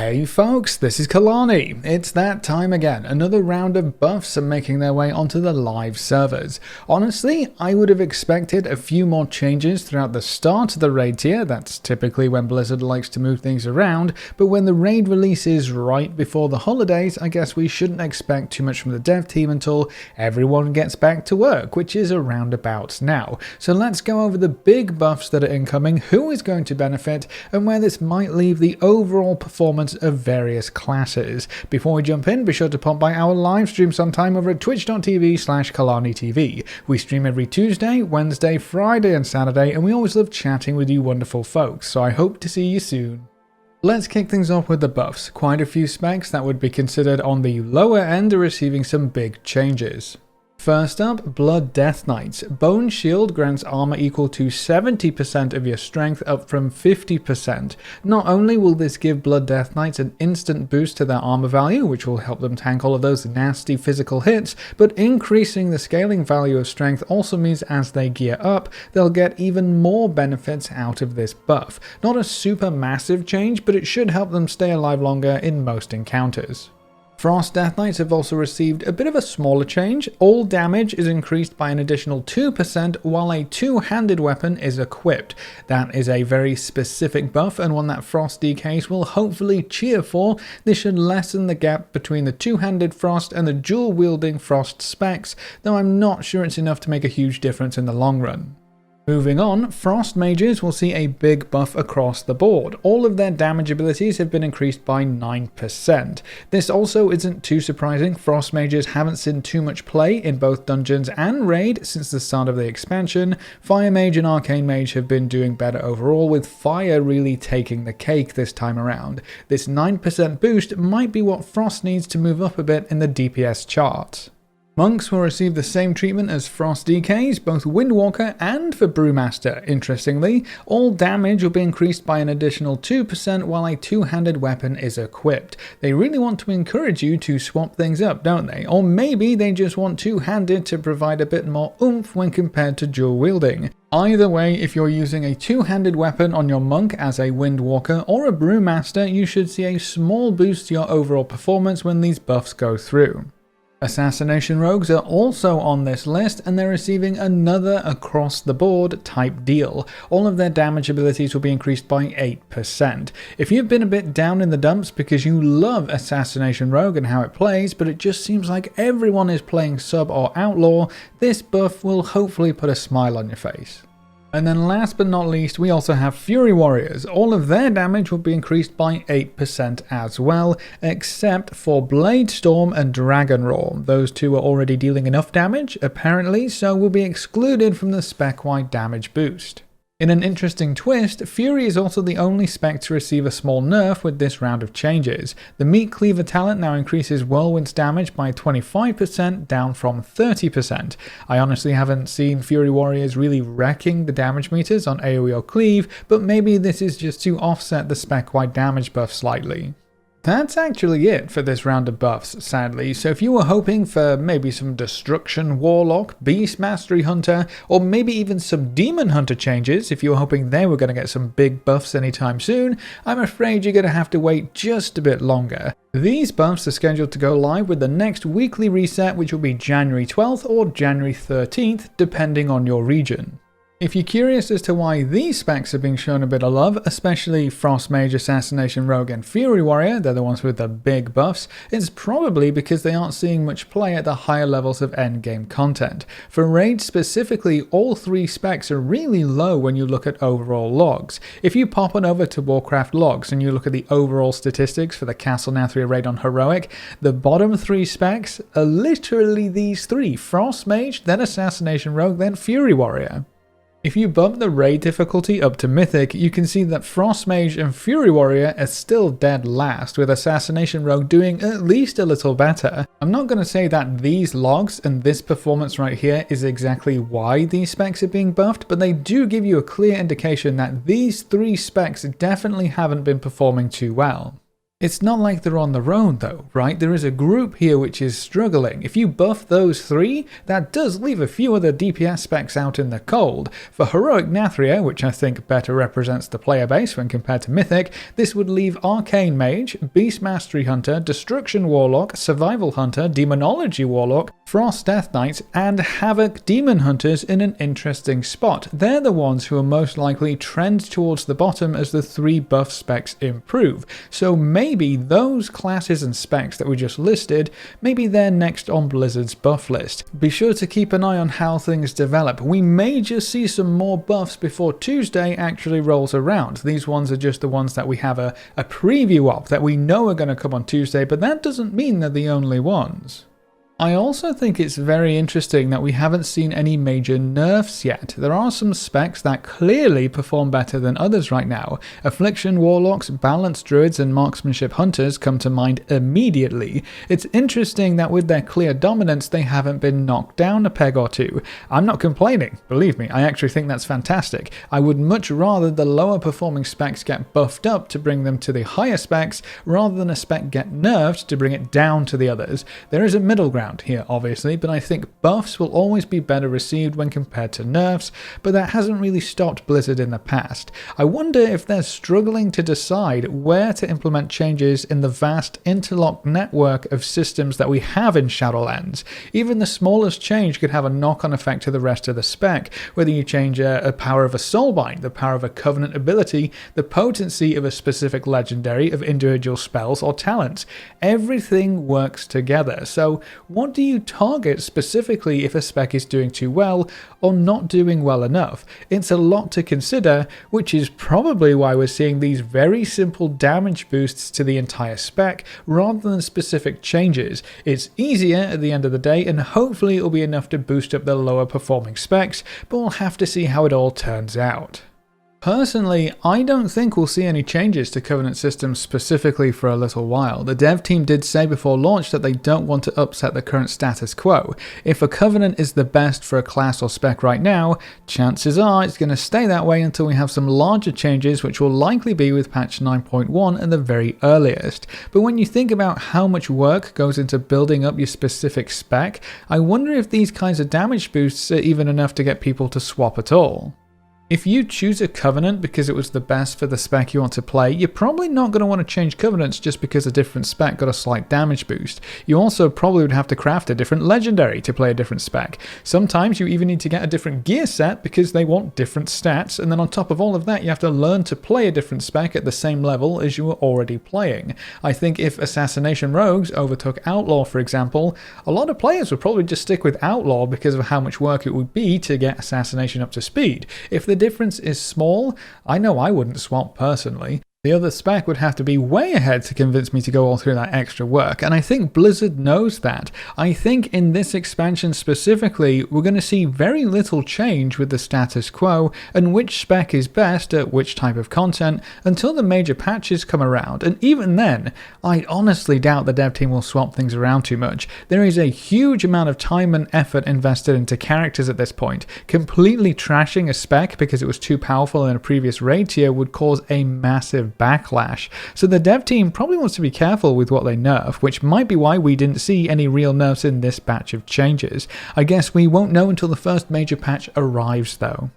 Hey folks, this is Kalani. It's that time again. Another round of buffs are making their way onto the live servers. Honestly, I would have expected a few more changes throughout the start of the raid tier. That's typically when Blizzard likes to move things around, but when the raid releases right before the holidays, I guess we shouldn't expect too much from the dev team until everyone gets back to work, which is around about now. So let's go over the big buffs that are incoming, who is going to benefit, and where this might leave the overall performance of various classes. Before we jump in, be sure to pop by our live stream sometime over at twitch.tv/KalaniTV. We stream every Tuesday, Wednesday, Friday and Saturday, and we always love chatting with you wonderful folks, so I hope to see you soon. Let's kick things off with the buffs. Quite a few specs that would be considered on the lower end are receiving some big changes. First up, Blood Death Knights. Bone Shield grants armor equal to 70% of your strength, up from 50%. Not only will this give Blood Death Knights an instant boost to their armor value, which will help them tank all of those nasty physical hits, but increasing the scaling value of strength also means as they gear up, they'll get even more benefits out of this buff. Not a super massive change, but it should help them stay alive longer in most encounters. Frost Death Knights have also received a bit of a smaller change. All damage is increased by an additional 2% while a two-handed weapon is equipped. That is a very specific buff and one that Frost DKs will hopefully cheer for. This should lessen the gap between the two-handed Frost and the dual-wielding Frost specs, though I'm not sure it's enough to make a huge difference in the long run. Moving on, Frost Mages will see a big buff across the board. All of their damage abilities have been increased by 9%. This also isn't too surprising. Frost Mages haven't seen too much play in both Dungeons and Raid since the start of the expansion. Fire Mage and Arcane Mage have been doing better overall, with Fire really taking the cake this time around. This 9% boost might be what Frost needs to move up a bit in the DPS chart. Monks will receive the same treatment as Frost DKs, both Windwalker and for Brewmaster. Interestingly, all damage will be increased by an additional 2% while a two-handed weapon is equipped. They really want to encourage you to swap things up, don't they? Or maybe they just want two-handed to provide a bit more oomph when compared to dual wielding. Either way, if you're using a two-handed weapon on your Monk as a Windwalker or a Brewmaster, you should see a small boost to your overall performance when these buffs go through. Assassination Rogues are also on this list, and they're receiving another across-the-board type deal. All of their damage abilities will be increased by 8%. If you've been a bit down in the dumps because you love Assassination Rogue and how it plays, but it just seems like everyone is playing Sub or Outlaw, this buff will hopefully put a smile on your face. And then last but not least, we also have Fury Warriors. All of their damage will be increased by 8% as well, except for Blade Storm and Dragon Roar. Those two are already dealing enough damage, apparently, so will be excluded from the spec-wide damage boost. In an interesting twist, Fury is also the only spec to receive a small nerf with this round of changes. The Meat Cleaver talent now increases Whirlwind's damage by 25%, down from 30%. I honestly haven't seen Fury Warriors really wrecking the damage meters on AoE or Cleave, but maybe this is just to offset the spec-wide damage buff slightly. That's actually it for this round of buffs, sadly, so if you were hoping for maybe some Destruction Warlock, Beast Mastery Hunter, or maybe even some Demon Hunter changes, if you were hoping they were going to get some big buffs anytime soon, I'm afraid you're going to have to wait just a bit longer. These buffs are scheduled to go live with the next weekly reset, which will be January 12th or January 13th, depending on your region. If you're curious as to why these specs are being shown a bit of love, especially Frost Mage, Assassination Rogue and Fury Warrior, they're the ones with the big buffs, it's probably because they aren't seeing much play at the higher levels of endgame content. For Raid specifically, all three specs are really low when you look at overall logs. If you pop on over to Warcraft logs and you look at the overall statistics for the Castle Nathria raid on Heroic, the bottom three specs are literally these three: Frost Mage, then Assassination Rogue, then Fury Warrior. If you bump the raid difficulty up to Mythic, you can see that Frost Mage and Fury Warrior are still dead last, with Assassination Rogue doing at least a little better. I'm not going to say that these logs and this performance right here is exactly why these specs are being buffed, but they do give you a clear indication that these three specs definitely haven't been performing too well. It's not like they're on their own though, right? There is a group here which is struggling. If you buff those three, that does leave a few other DPS specs out in the cold. For Heroic Nathria, which I think better represents the player base when compared to Mythic, this would leave Arcane Mage, Beast Mastery Hunter, Destruction Warlock, Survival Hunter, Demonology Warlock, Frost Death Knights, and Havoc Demon Hunters in an interesting spot. They're the ones who are most likely trend towards the bottom as the three buff specs improve. So maybe those classes and specs that we just listed, maybe they're next on Blizzard's buff list. Be sure to keep an eye on how things develop. We may just see some more buffs before Tuesday actually rolls around. These ones are just the ones that we have a preview of, that we know are going to come on Tuesday, but that doesn't mean they're the only ones. I also think it's very interesting that we haven't seen any major nerfs yet. There are some specs that clearly perform better than others right now. Affliction Warlocks, Balanced Druids, and Marksmanship Hunters come to mind immediately. It's interesting that with their clear dominance they haven't been knocked down a peg or two. I'm not complaining, believe me, I actually think that's fantastic. I would much rather the lower performing specs get buffed up to bring them to the higher specs, rather than a spec get nerfed to bring it down to the others. There is a middle ground here obviously, but I think buffs will always be better received when compared to nerfs, but that hasn't really stopped Blizzard in the past. I wonder if they're struggling to decide where to implement changes in the vast interlocked network of systems that we have in Shadowlands. Even the smallest change could have a knock-on effect to the rest of the spec, whether you change a power of a soulbind, the power of a covenant ability, the potency of a specific legendary, of individual spells or talents. Everything works together, so what do you target specifically if a spec is doing too well or not doing well enough? It's a lot to consider, which is probably why we're seeing these very simple damage boosts to the entire spec rather than specific changes. It's easier at the end of the day, and hopefully it'll be enough to boost up the lower performing specs, but we'll have to see how it all turns out. Personally, I don't think we'll see any changes to Covenant systems specifically for a little while. The dev team did say before launch that they don't want to upset the current status quo. If a Covenant is the best for a class or spec right now, chances are it's going to stay that way until we have some larger changes, which will likely be with patch 9.1 at the very earliest. But when you think about how much work goes into building up your specific spec, I wonder if these kinds of damage boosts are even enough to get people to swap at all. If you choose a Covenant because it was the best for the spec you want to play, you're probably not going to want to change Covenants just because a different spec got a slight damage boost. You also probably would have to craft a different legendary to play a different spec. Sometimes you even need to get a different gear set because they want different stats, and then on top of all of that you have to learn to play a different spec at the same level as you were already playing. I think if Assassination Rogues overtook Outlaw, for example, a lot of players would probably just stick with Outlaw because of how much work it would be to get Assassination up to speed. If the difference is small, I know I wouldn't swap personally. The other spec would have to be way ahead to convince me to go all through that extra work, and I think Blizzard knows that. I think in this expansion specifically, we're going to see very little change with the status quo and which spec is best at which type of content until the major patches come around, and even then, I honestly doubt the dev team will swap things around too much. There is a huge amount of time and effort invested into characters at this point. Completely trashing a spec because it was too powerful in a previous raid tier would cause a massive backlash. So the dev team probably wants to be careful with what they nerf, which might be why we didn't see any real nerfs in this batch of changes. I guess we won't know until the first major patch arrives though.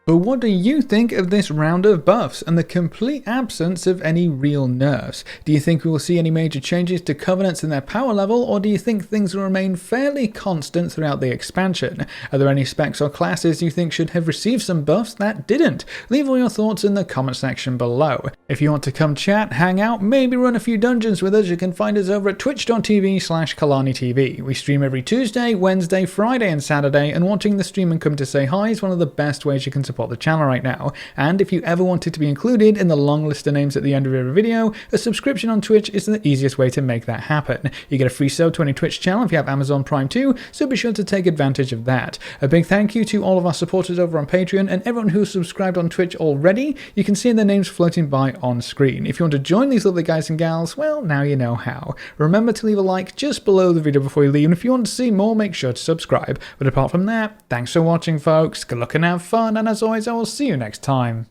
But what do you think of this round of buffs and the complete absence of any real nerfs? Do you think we will see any major changes to Covenants in their power level, or do you think things will remain fairly constant throughout the expansion? Are there any specs or classes you think should have received some buffs that didn't? Leave all your thoughts in the comment section below. If you want to come chat, hang out, maybe run a few dungeons with us, you can find us over at twitch.tv/KalaniTV. We stream every Tuesday, Wednesday, Friday and Saturday, and watching the stream and come to say hi is one of the best ways you can support the channel right now. And if you ever wanted to be included in the long list of names at the end of every video, a subscription on Twitch is the easiest way to make that happen. You get a free sub to any Twitch channel if you have Amazon Prime too, so be sure to take advantage of that. A big thank you to all of our supporters over on Patreon and everyone who's subscribed on Twitch already. You can see their names floating by on screen. If you want to join these lovely guys and gals, well, now you know how. Remember to leave a like just below the video before you leave, and if you want to see more, make sure to subscribe. But apart from that, thanks for watching folks, good luck and have fun, and as always I will see you next time.